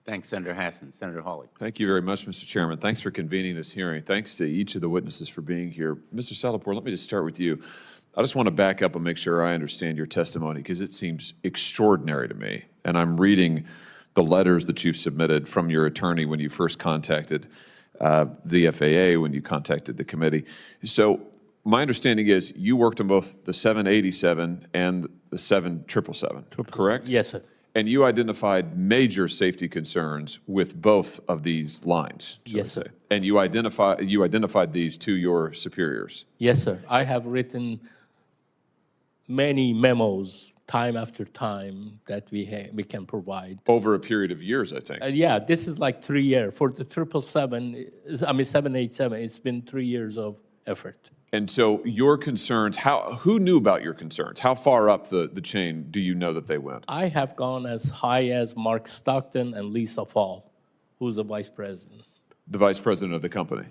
Thanks, Senator Hassan. Senator Hawley. Thank you very much, Mr. Chairman. Thanks for convening this hearing. Thanks to each of the witnesses for being here. Mr. Salapur, let me just start with you. I just want to back up and make sure I understand your testimony because it seems extraordinary to me. And I'm reading the letters that you've submitted from your attorney when you first contacted the FAA, when you contacted the committee. So my understanding is you worked on both the 787 and the 7777, correct? Yes, sir. And you identified major safety concerns with both of these lines, Yes, sir. And you identified these to your superiors. Yes, sir. I have written many memos time after time that we can provide. Over a period of years, I think. Yeah, this is like 3 years. For the 787, it's been 3 years of effort. And so your concerns, who knew about your concerns? How far up the chain do you know that they went? I have gone as high as Mark Stockton and Lisa Fall, who's the vice president. The vice president of the company?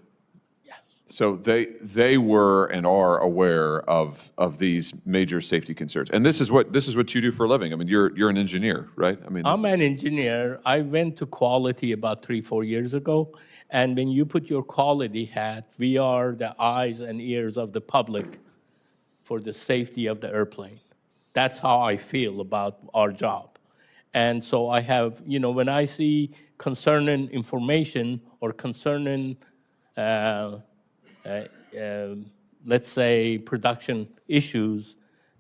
Yes. So they were and are aware of these major safety concerns. And this is what you do for a living. I mean, you're an engineer, right? I mean, I'm an engineer. I went to quality about 3-4 years ago. And when you put your quality hat, we are the eyes and ears of the public for the safety of the airplane. That's how I feel about our job. And so I have, when I see concerning information or concerning, let's say, production issues,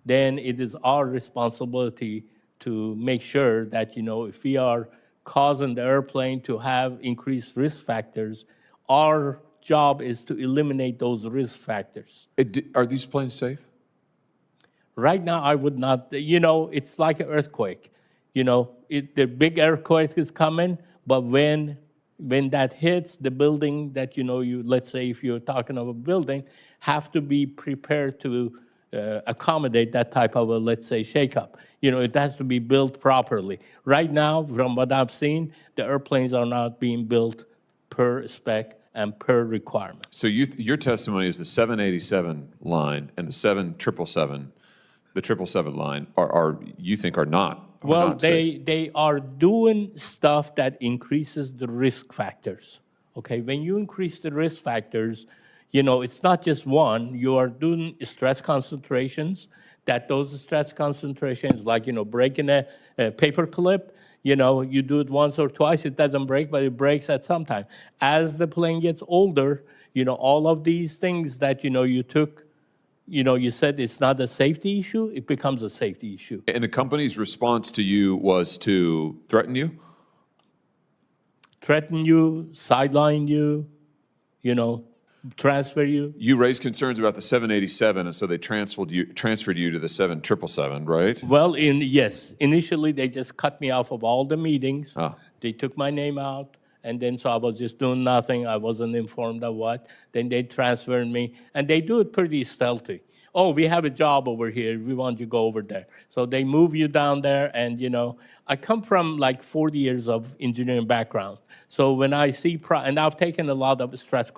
then it is our responsibility to make sure that, if we are causing the airplane to have increased risk factors, our job is to eliminate those risk factors. Are these planes safe? Right now, I would not, it's like an earthquake. The big earthquake is coming, but when that hits the building that, let's say if you're talking of a building, have to be prepared to accommodate that type of a, let's say, shakeup. It has to be built properly. Right now, from what I've seen, the airplanes are not being built per spec and per requirement. So your testimony is the 787 line and the 777 line are you think are not. Well, they are doing stuff that increases the risk factors. Okay, when you increase the risk factors, it's not just one. You are doing stress concentrations, that those stress concentrations, like, breaking a paper clip, you do it once or twice, it doesn't break, but it breaks at some time. As the plane gets older, all of these things that, you took, you said it's not a safety issue, it becomes a safety issue. And the company's response to you was to threaten you? Threaten you, sideline you, transfer you. You raised concerns about the 787, and so they transferred you to the 7777, right? Well, yes. Initially, they just cut me off of all the meetings. They took my name out, and then so I was just doing nothing. I wasn't informed of what. Then they transferred me, and they do it pretty stealthy. Oh, we have a job over here. We want you to go over there. So they move you down there, and, I come from like 40 years of engineering background. So when I see, and I've taken a lot of stress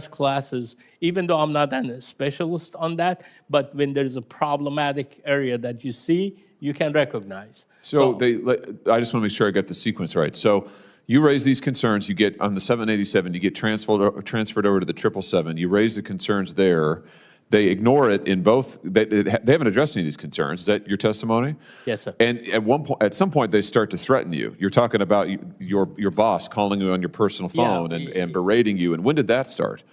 classes, even though I'm not a specialist on that, but when there's a problematic area that you see, you can recognize. So I just want to make sure I got the sequence right. So you raise these concerns, you get, on the 787, you get transferred over to the 777, you raise the concerns there. They ignore it in both. They haven't addressed any of these concerns. Is that your testimony? Yes, sir. And at some point, they start to threaten you. You're talking about your boss calling you on your personal phone and berating you. And when did that start?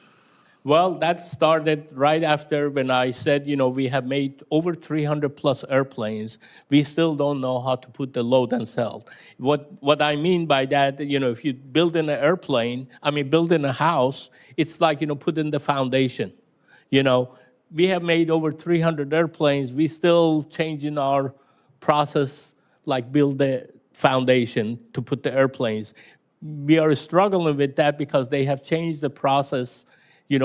Well, that started right after when I said, we have made over 300 plus airplanes. We still don't know how to put the load and sell. What I mean by that, if you build in an airplane, build in a house, it's like, putting the foundation. We have made over 300 airplanes. We still changing our process, like build the foundation to put the airplanes. We are struggling with that because they have changed the process,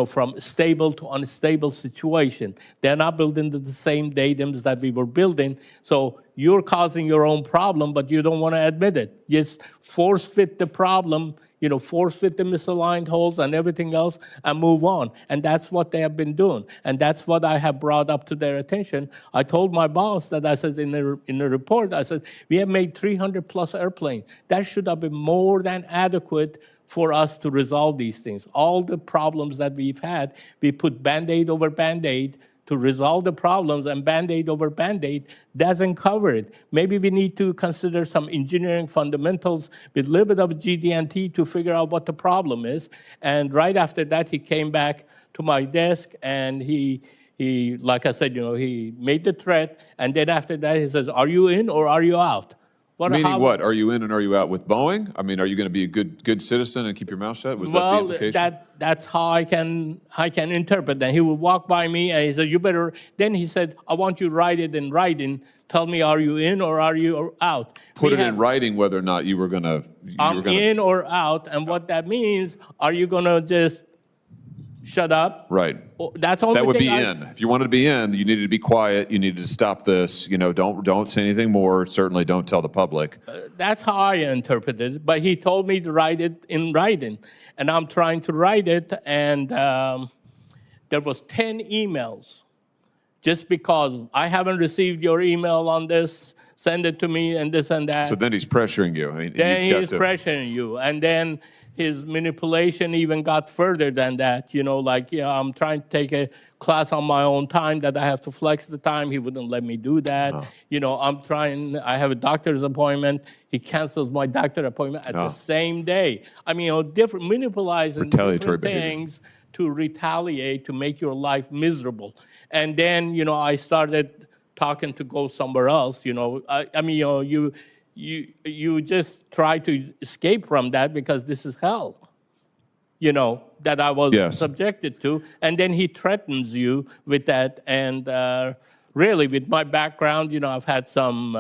from stable to unstable situation. They're not building the same datums that we were building. So you're causing your own problem, but you don't want to admit it. Just force fit the problem force fit the misaligned holes and everything else and move on. And that's what they have been doing. And that's what I have brought up to their attention. I told my boss that I said in the report, I said, we have made 300 plus airplanes. That should have been more than adequate for us to resolve these things. All the problems that we've had, we put Band-Aid over Band-Aid to resolve the problems, and Band-Aid over Band-Aid doesn't cover it. Maybe we need to consider some engineering fundamentals with a little bit of GD&T to figure out what the problem is. And right after that, he came back to my desk, and he like I said, he made the threat, and then after that, he says, are you in or are you out? Meaning what? Are you in and are you out with Boeing? I mean, are you going to be a good citizen and keep your mouth shut? Was that the implication? That's how I can interpret that. He would walk by me and he said, you better, then he said, I want you to write it in writing. Tell me, are you in or are you out? Put it in writing whether or not you were going to. I'm in or out. And what that means, are you going to just shut up? Right. That's only that would be in. If you wanted to be in, you needed to be quiet. You needed to stop this. Don't say anything more. Certainly don't tell the public. That's how I interpreted it. But he told me to write it in writing. And I'm trying to write it. And there was 10 emails. Just because I haven't received your email on this, send it to me and this and that. So then he's pressuring you. Then he's pressuring you. And then his manipulation even got further than that. I'm trying to take a class on my own time that I have to flex the time. He wouldn't let me do that. I have a doctor's appointment. He cancels my doctor appointment at the same day. Different manipulating different things to retaliate, to make your life miserable. And then, I started talking to go somewhere else. You just try to escape from that because this is hell, that I was subjected to. And then he threatens you with that. And really, with my background, I've had some,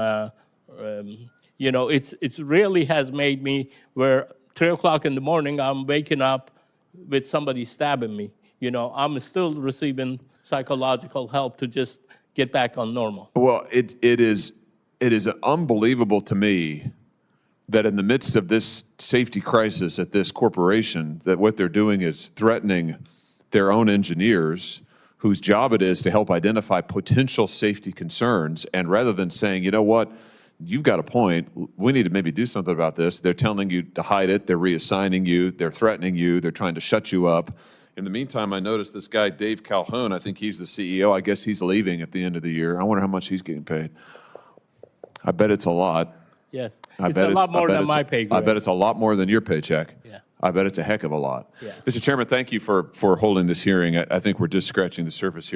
it's really has made me where 3 o'clock in the morning, I'm waking up with somebody stabbing me. I'm still receiving psychological help to just get back on normal. Well, it is unbelievable to me that in the midst of this safety crisis at this corporation, that what they're doing is threatening their own engineers whose job it is to help identify potential safety concerns. And rather than saying, you know what, you've got a point, we need to maybe do something about this, they're telling you to hide it, they're reassigning you, they're threatening you, they're trying to shut you up. In the meantime, I noticed this guy, Dave Calhoun, I think he's the CEO. I guess he's leaving at the end of the year. I wonder how much he's getting paid. I bet it's a lot. Yes. It's a lot more than my pay. I bet it's a lot more than your paycheck. Yeah. I bet it's a heck of a lot. Yeah. Mr. Chairman, thank you for holding this hearing. I think we're just scratching the surface here.